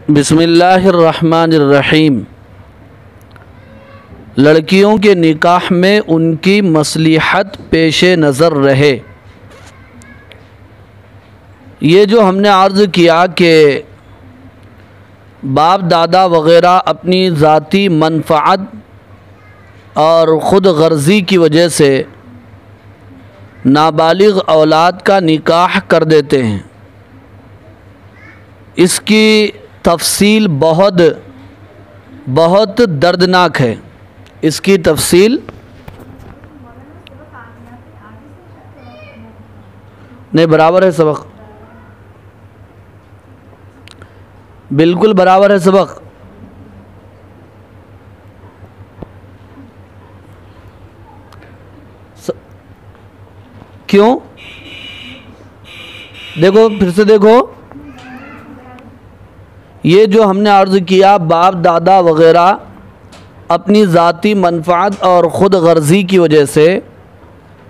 بسم اللہ الرحمن الرحیم۔ لڑکیوں کے نکاح میں ان کی مصلحت پیش نظر رہے۔ یہ جو ہم نے عرض کیا کہ باپ دادا وغیرہ اپنی ذاتی منفعت اور خود غرضی کی وجہ سے نابالغ اولاد کا نکاح کر دیتے ہیں، اس کی تفصیل بہت دردناک ہے۔ اس کی تفصیل نہیں برابر ہے سبق، بالکل برابر ہے سبق۔ کیوں؟ دیکھو پھر سے دیکھو، یہ جو ہم نے عرض کیا باپ دادا وغیرہ اپنی ذاتی منفعت اور خود غرضی کی وجہ سے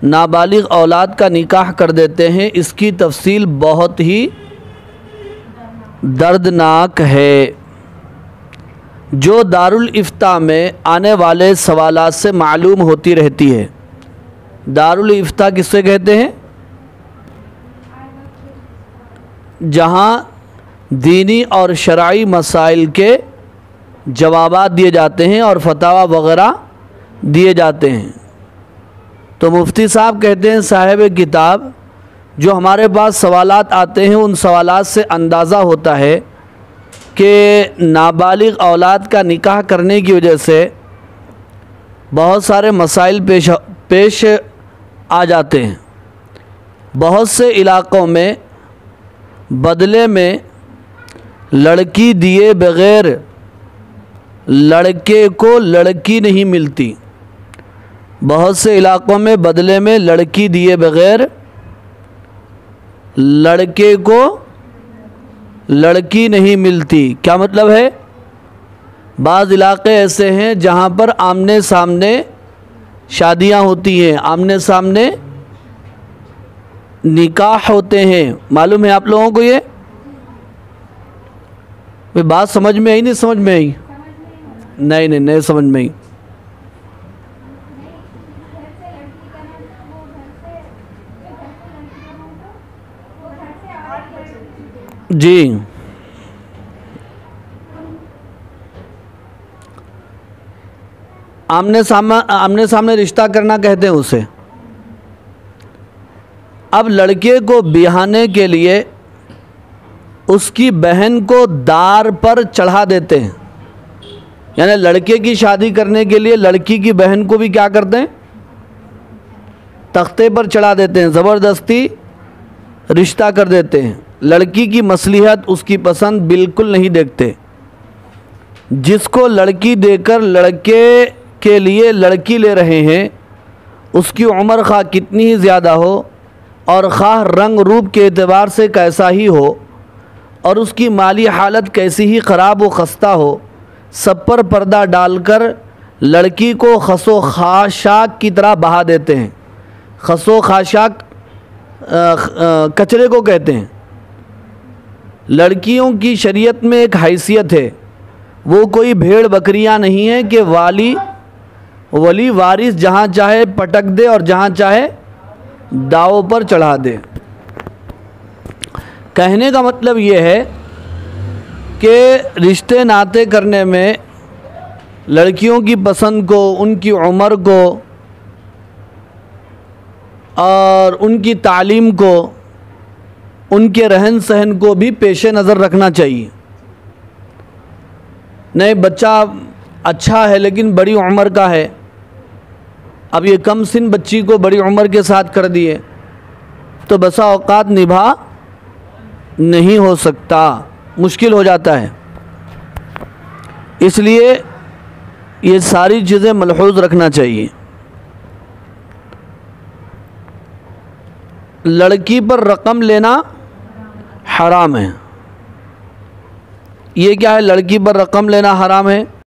نابالغ اولاد کا نکاح کر دیتے ہیں، اس کی تفصیل بہت ہی دردناک ہے، جو دارالافتاء میں آنے والے سوالات سے معلوم ہوتی رہتی ہے۔ دارالافتاء کس سے کہتے ہیں؟ جہاں دینی اور شرعی مسائل کے جوابات دیے جاتے ہیں اور فتاوی وغیرہ دیے جاتے ہیں۔ تو مفتی صاحب کہتے ہیں صاحب کتاب جو ہمارے پاس سوالات آتے ہیں ان سوالات سے اندازہ ہوتا ہے کہ نابالغ اولاد کا نکاح کرنے کی وجہ سے بہت سارے مسائل پیش آ جاتے ہیں۔ بہت سے علاقوں میں بدلے میں لڑکی دیے بغیر لڑکے کو لڑکی نہیں ملتی۔ بہت سے علاقوں میں بدلے میں لڑکی دیے بغیر لڑکے کو لڑکی نہیں ملتی۔ کیا مطلب ہے؟ بعض علاقے ایسے ہیں جہاں پر آمنے سامنے شادیاں ہوتی ہیں، آمنے سامنے نکاح ہوتے ہیں۔ معلوم ہے آپ لوگوں کو یہ بات سمجھ میں آئی؟ نہیں سمجھ میں آئی؟ نہیں سمجھ میں آئی۔ جی آمنے سامنے رشتہ کرنا کہتے ہیں اسے۔ اب لڑکے کو بیاہنے کے لیے اس کی بہن کو دار پر چڑھا دیتے ہیں، یعنی لڑکے کی شادی کرنے کے لیے لڑکی کی بہن کو بھی کیا کرتے ہیں؟ تختے پر چڑھا دیتے ہیں، زبردستی رشتہ کر دیتے ہیں۔ لڑکی کی مصلحت اس کی پسند بالکل نہیں دیکھتے۔ جس کو لڑکی دے کر لڑکے کے لیے لڑکی لے رہے ہیں اس کی عمر خواہ کتنی ہی زیادہ ہو اور خواہ رنگ روپ کے اعتبار سے کیسا ہی ہو اور اس کی مالی حالت کیسی ہی خراب و خستہ ہو، سب پر پردہ ڈال کر لڑکی کو خس و خاشاک کی طرح بہا دیتے ہیں۔ خس و خاشاک کچرے کو کہتے ہیں۔ لڑکیوں کی شریعت میں ایک حیثیت ہے، وہ کوئی بھیڑ بکریاں نہیں ہیں کہ ولی وارث جہاں چاہے پٹک دے اور جہاں چاہے داؤ پر چڑھا دے۔ کہنے کا مطلب یہ ہے کہ رشتے ناطے کرنے میں لڑکیوں کی پسند کو، ان کی عمر کو اور ان کی تعلیم کو، ان کے رہن سہن کو بھی پیش نظر رکھنا چاہیے۔ نہیں بچہ اچھا ہے لیکن بڑی عمر کا ہے، اب یہ کم سن بچی کو بڑی عمر کے ساتھ کر دیے تو بسا اوقات نبھا نہیں ہو سکتا، مشکل ہو جاتا ہے۔ اس لیے یہ ساری چیزیں ملحوظ رکھنا چاہیے۔ لڑکی پر رقم لینا حرام ہے۔ یہ کیا ہے؟ لڑکی پر رقم لینا حرام ہے۔